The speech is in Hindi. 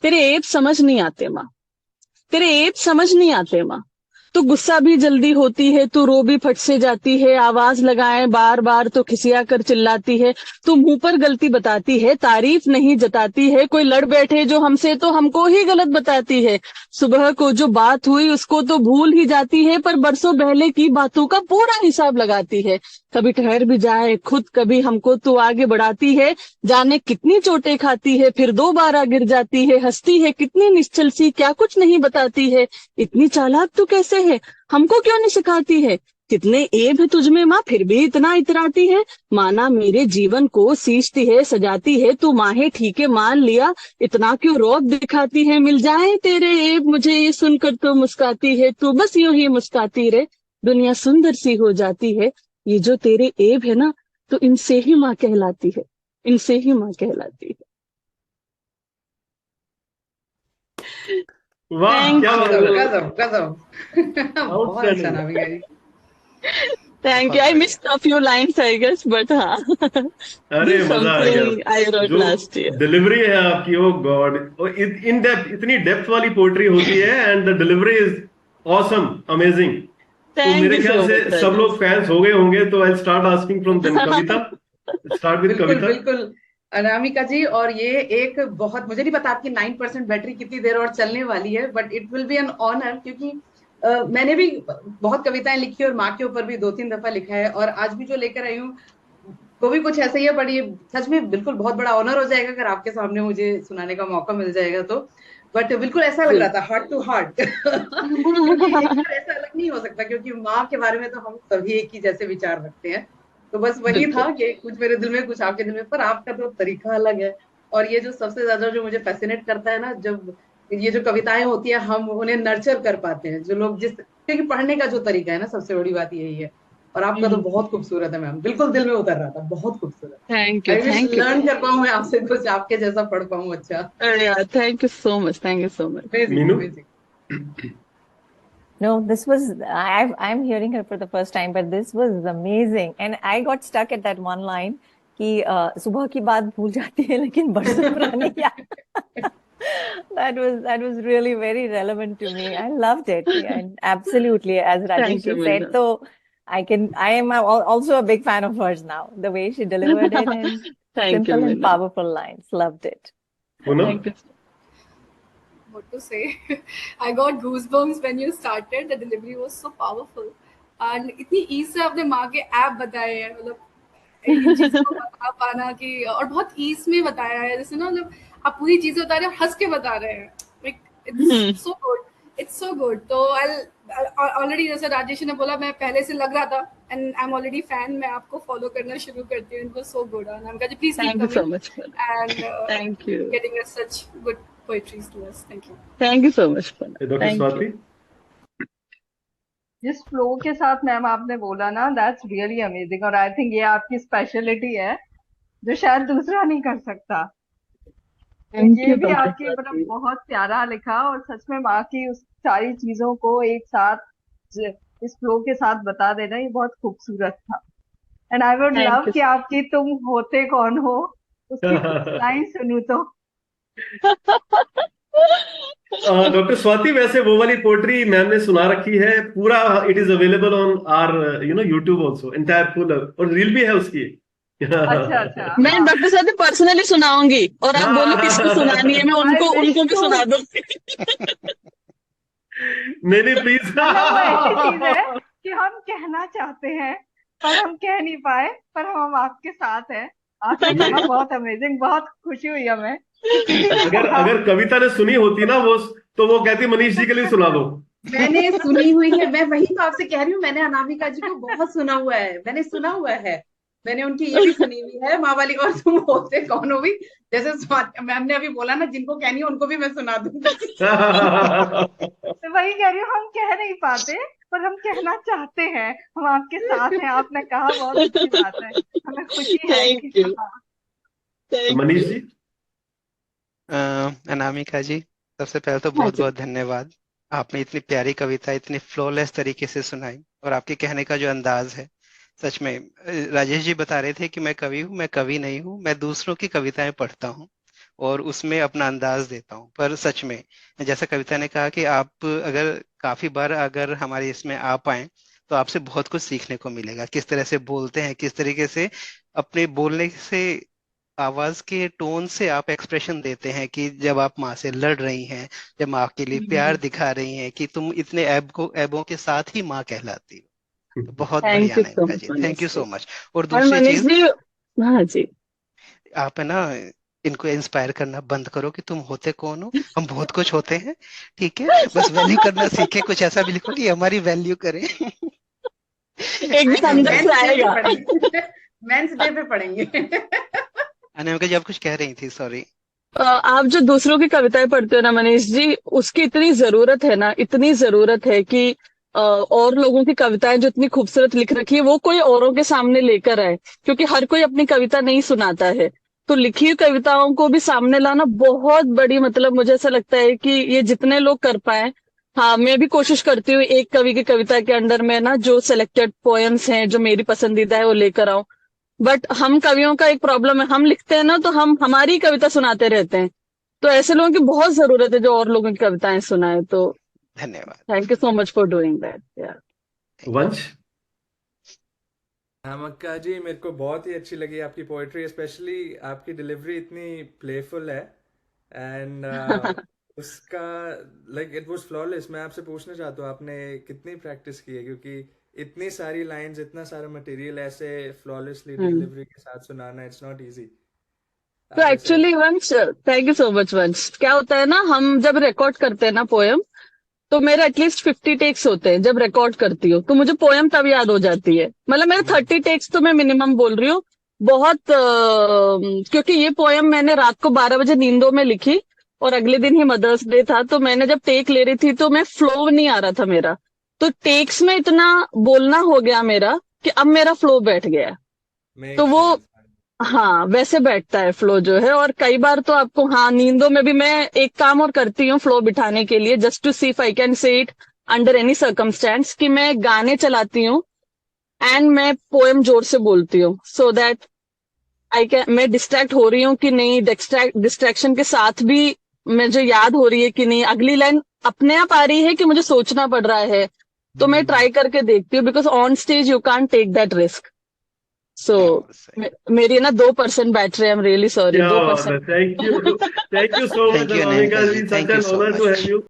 तेरे ऐब समझ नहीं आते माँ, तेरे ऐब समझ नहीं आते माँ। तो गुस्सा भी जल्दी होती है, तू रो भी फट से जाती है, आवाज लगाए बार बार तो खिसिया कर चिल्लाती है। तू मुंह पर गलती बताती है, तारीफ नहीं जताती है, कोई लड़ बैठे जो हमसे तो हमको ही गलत बताती है। सुबह को जो बात हुई उसको तो भूल ही जाती है, पर बरसों पहले की बातों का पूरा हिसाब लगाती है। कभी ठहर भी जाए खुद, कभी हमको तू आगे बढ़ाती है। जाने कितनी चोटें खाती है, फिर दोबारा गिर जाती है, हंसती है कितनी निश्चल सी, क्या कुछ नहीं बताती है। इतनी चालाक तू कैसे है, हमको क्यों नहीं सिखाती है। कितने ऐब है तुझमें माँ, फिर भी इतना इतराती है। माना मेरे जीवन को सींचती है सजाती है, तू माँ है ठीक है मान लिया, इतना क्यों रौब दिखाती है। मिल जाए तेरे ऐब मुझे ये सुनकर तो मुस्काती है, तू बस यूं ही मुस्काती रहे, दुनिया सुंदर सी हो जाती है। ये जो तेरे ऐब है ना, तो इनसे ही माँ कहलाती है, इनसे ही माँ कहलाती है। वाह, थैंक क्या बात यू। गजब है। गजब गजब। बहुत अच्छा outstanding. Namika ji. Thank you, बहुत आई बढ़िया। Missed a few lines I guess, but हाँ, अरे दिस मजा आ गया। समथिंग आई रोट जो लास्ट ईयर। डिलीवरी है आपकी, ओ गॉड, इन डेप्थ, इतनी डेप्थ वाली पोएट्री होती है, and the delivery is awesome, amazing. तो थैंक मेरे यू ख्याल सो से मच सब लोग राजेश। फैंस हो गए होंगे, तो I start asking from them. Kavita, start with बिल्कुल कविता। बिल्कुल अनामिका जी। और ये एक बहुत, मुझे नहीं पता आपकी 9% बैटरी कितनी देर और चलने वाली है, but it will be an honour, क्योंकि मैंने भी बहुत कविताएं लिखी और माँ के ऊपर भी 2-3 दफा लिखा है, और आज भी जो लेकर आई हूँ वो भी कुछ ऐसा ही है। बट ये सच में बिल्कुल बहुत बड़ा ऑनर हो जाएगा अगर आपके सामने मुझे सुनाने का मौका मिल जाएगा तो। बट बिल्कुल ऐसा लग रहा था हार्ट टू हार्ट। क्योंकि एक बार ऐसा अलग नहीं हो सकता, क्योंकि माँ के बारे में तो हम सभी एक ही जैसे विचार रखते हैं। तो बस वही बिल्कुल। था कि कुछ मेरे दिल में कुछ आपके दिल में, पर आपका तो तरीका अलग है। और ये जो सबसे ज्यादा जो मुझे फैसिनेट करता है ना, जब ये जो कविताएं होती है हम उन्हें नर्चर कर पाते हैं, जो लोग जिस, क्योंकि पढ़ने का जो तरीका है ना, सबसे बड़ी बात यही है। और आपका तो बहुत खूबसूरत है मैम, बिल्कुल दिल में उतर रहा था, बहुत खूबसूरत। Thank you, I wish thank you. Learn कर पाऊं मैं आपसे, कुछ आपके जैसा पढ़ पाऊं। अच्छा। अरे यार, thank you so much, thank you so much. Amazing Meenu. Amazing. No, this was I'm hearing her for the first time, but this was amazing, and I got stuck at that one line कि सुबह की बात भूल जाती है लेकिन बरसों पुरानी याद। That was really very relevant to me. I loved it, and absolutely, as Rajesh thank you ji said, Meenu. so I am also a big fan of hers now. The way she delivered it and thank you simple and Meenu. powerful lines, loved it. Poonam. Thank you. What to say. I got goosebumps when you started. The delivery was so powerful. And इतनी ईज से आपने माँ के ऐप बताए हैं, मतलब इन चीजों को बता पाना कि, और बहुत ईज में बताया है, जैसे ना मतलब आप पूरी चीजें बता रहे हैं और हंस के बता रहे हैं, like it's so good, it's so good. तो आई ऑलरेडी, जैसे राजेश ने बोला, मैं पहले से लग रहा था, and I am already fan, मैं आपको फॉलो करना शुरू करती हूँ। It was so good. And Anka ji please keep thank you so coming much. And thank you, getting us such good poetries to us. Thank you. Thank you so much. Doctor thank you. Swati. जिस फ्लो के साथ मैम आपने बोला ना, दैट्स रियली अमेजिंग। और आई थिंक ये आपकी स्पेशलिटी है जो शायद दूसरा नहीं कर सकता। तो थैंक ये यू भी डॉक्टर आपकी मतलब स्वाति। बहुत प्यारा लिखा, और सच में माँ की उस सारी चीजों को एक साथ इस फ्लो के साथ बता देना, ये बहुत खूबसूरत था। And I would thank love you. कि आपकी तुम होते कौन हो उसकी कुछ लाइन सुनूं तो। डॉक्टर स्वाति, वैसे वो वाली पोएट्री मैम ने सुना रखी है पूरा। It is available on our YouTube also, entire full, और रील भी है उसकी। अच्छा अच्छा। मैं हाँ, डॉक्टर स्वाति पर्सनली सुनाऊंगी, और आप बोलो किसको सुनानी है, मैं आई उनको विश उनको भी टू। सुना दूंगी। नहीं नहीं, प्लीज। मतलब वो ऐसी चीज है कि हम कहना चाहते हैं पर हम कह नहीं पाए, पर हम आपके साथ हैं। आपने कहा बहुत अमेजिंग, बहुत खुशी हुई हमें कि किसी ने अगर कहा। अगर कविता ने सुनी होती ना वो, तो वो कहती मनीष जी के लिए सुना दो। मैंने सुनी हुई है, मैं वही तो आपसे कह रही हूँ, मैंने अनामिका जी को बहुत सुना हुआ है, मैंने सुना हुआ है। मैंने उनकी ये भी सुनी हुई है, माँ वाली, और तुम होते कौन हो भी। जैसे मैम ने अभी बोला ना, जिनको कहनी है उनको भी मैं सुना दूंगी। मैं वही कह रही हूँ, हम कह नहीं पाते पर हम कहना चाहते हैं, हम आपके साथ हैं। आपने कहा बहुत अच्छी बात है, हमें खुशी है कि थैंक यू, कहा। Thank Manish you. जी। अनामिका जी, सबसे पहले तो हाँ बहुत जी। बहुत धन्यवाद। आपने इतनी प्यारी कविता इतनी फ्लॉलेस तरीके से सुनाई, और आपके कहने का जो अंदाज है, सच में। राजेश जी बता रहे थे कि मैं कवि हूँ, मैं कवि नहीं हूँ, मैं दूसरों की कविताएं पढ़ता हूँ। और उसमें अपना अंदाज देता हूँ। पर सच में जैसा कविता ने कहा कि आप अगर काफी बार अगर हमारे इसमें आ पाए तो आपसे बहुत कुछ सीखने को मिलेगा, किस तरह से बोलते हैं, किस तरीके से अपने बोलने से, आवाज के टोन से आप एक्सप्रेशन देते हैं कि जब आप माँ से लड़ रही हैं, जब माँ के लिए प्यार दिखा रही हैं कि तुम इतने ऐबों के साथ ही माँ कहलाती हो। तो बहुत थैंक बढ़िया you so Anamika much ji, thank you Manish ji. So much. और और दूसरी मनीष चीज, जी, हाँ जी, आप है ना इनको इंस्पायर करना बंद करो कि तुम होते कौन हो, हम बहुत कुछ होते हैं, ठीक है? बस वैल्यू करना सीखें, कुछ ऐसा भी लिखो कि हमारी वैल्यू करें। एक दिन अंदर से मेंस डे पे आएगा। पढ़ेंगे। मेंस डे पे पढ़ेंगे। अनामिका जी आप कुछ कह रही थी, सॉरी। आप जो दूसरों की कविताएं पढ़ते हो ना मनीष जी, उसकी इतनी जरूरत है ना, इतनी जरूरत है कि और लोगों की कविताएं जो इतनी खूबसूरत लिख रखी है वो कोई औरों के सामने लेकर आए, क्योंकि हर कोई अपनी कविता नहीं सुनाता है। तो लिखी हुई कविताओं को भी सामने लाना बहुत बड़ी, मतलब मुझे ऐसा लगता है कि ये जितने लोग कर पाए। हाँ, मैं भी कोशिश करती हूँ एक कवि की कविता के अंडर में ना जो सिलेक्टेड पोएम्स हैं जो मेरी पसंदीदा है वो लेकर आऊं। बट हम कवियों का एक प्रॉब्लम है, हम लिखते हैं ना तो हम हमारी कविता सुनाते रहते हैं। तो ऐसे लोगों की बहुत जरूरत है जो और लोगों की कविताएं सुनाए। तो धन्यवाद। Thank you so much for doing that यार। वंश। हाँ मक्का जी, मेरे को बहुत ही अच्छी लगी आपकी पोएट्री, स्पेशली आपकी डिलीवरी इतनी प्लेफुल है एंड उसका लाइक इट वाज फ्लॉलेस। मैं आपसे पूछना चाहता हूँ आपने कितनी प्रैक्टिस की है, क्योंकि इतनी सारी लाइंस, इतना सारा मटेरियल ऐसे फ्लॉलेसली हम्म। डिलीवरी के साथ सुनाना, इट्स नॉट इजी। तो आप ऐसे एक्चुअली वंश, थैंक यू सो मच वंश। क्या होता है ना, हम जब रिकॉर्ड करते हैं ना पोएम, तो मेरे एटलीस्ट 50 टेक्स होते हैं जब रिकॉर्ड करती हूँ, तो मुझे पोएम तब याद हो जाती है। मतलब मेरे 30 टेक्स तो मैं मिनिमम बोल रही हूँ। बहुत क्योंकि ये पोएम मैंने रात को 12 बजे नींदों में लिखी, और अगले दिन ही मदर्स डे था, तो मैंने जब टेक ले रही थी तो मैं फ्लो नहीं आ रहा था मेरा। तो टेक्स में इतना बोलना हो गया मेरा कि अब मेरा फ्लो बैठ गया। तो मेक वो, सेंस। हाँ, वैसे बैठता है फ्लो जो है। और कई बार तो आपको, हाँ, नींदों में भी मैं एक काम और करती हूँ फ्लो बिठाने के लिए, just to see if I can say it under any circumstances, कि मैं गाने चलाती हूँ एंड मैं पोएम जोर से बोलती हूँ, सो दैट आई कैन, मैं डिस्ट्रैक्ट हो रही हूँ कि नहीं, डिस्ट्रैक्शन के साथ भी मुझे याद हो रही है कि नहीं, अगली लाइन अपने आप आ रही है कि मुझे सोचना पड़ रहा है। तो मैं ट्राई करके देखती हूँ, because on stage you can't take that risk. So सही। मेरी ना 2% battery, I am really sorry, क्या बात 2%। है, thank you so much thank you Anamika Anamika ji, ji, such thank you an so honour to much. Have you.